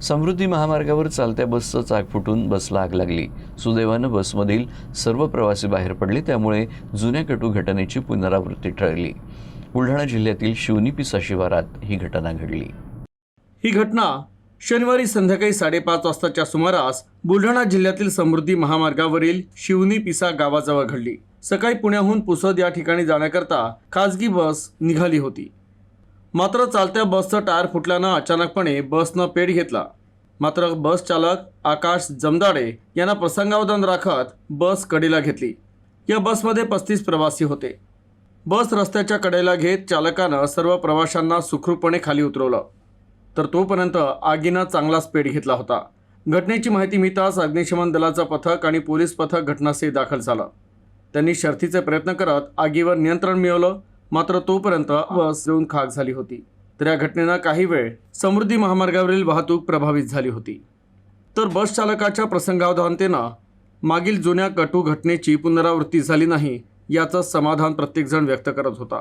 समृद्धी महामार्गावर चालत्या बसचं चाक फुटून बसला आग लागली। सुदैवानं बसमधील सर्व प्रवासी बाहेर पडले, त्यामुळे जुन्या कटू घटनेची पुनरावृत्ती टळली। बुलढाणा जिल्ह्यातील शिवनी पिसा शिवारात ही घटना घडली। ही घटना शनिवारी संध्याकाळी 5:30 वाजताच्या सुमारास बुलढाणा जिल्ह्यातील समृद्धी महामार्गावरील शिवनी पिसा गावाजवळ घडली। सकाळी पुण्याहून पुसद या ठिकाणी जाण्याकरता खासगी बस निघाली होती। मात्र चालत्या बसचं टायर फुटल्यानं अचानकपणे बसनं पेट घेतला। मात्र बस चालक आकाश जमदाडे यांना प्रसंगावधान राखत बस कडेला घेतली। या बसमध्ये 35 प्रवासी होते। बस रस्त्याच्या कडेला घेत चालकानं सर्व प्रवाशांना सुखरूपपणे खाली उतरवलं, तर तोपर्यंत आगीनं चांगलाच पेट घेतला होता। घटनेची माहिती मिळताच अग्निशमन दलाचं पथक आणि पोलीस पथक घटनास्थळी दाखल झालं। त्यांनी शर्थीचे प्रयत्न करत आगीवर नियंत्रण मिळवलं, मात्र तोपर्यंत बस जळून खाक झाली होती। तर या घटनेनं काही वेळ समृद्धी महामार्गावरील वाहतूक प्रभावित झाली होती। तर बस चालकाच्या प्रसंगावधानतेनं मागील जुन्या कटू घटनेची पुनरावृत्ती झाली नाही याचं समाधान प्रत्येकजण व्यक्त करत होता।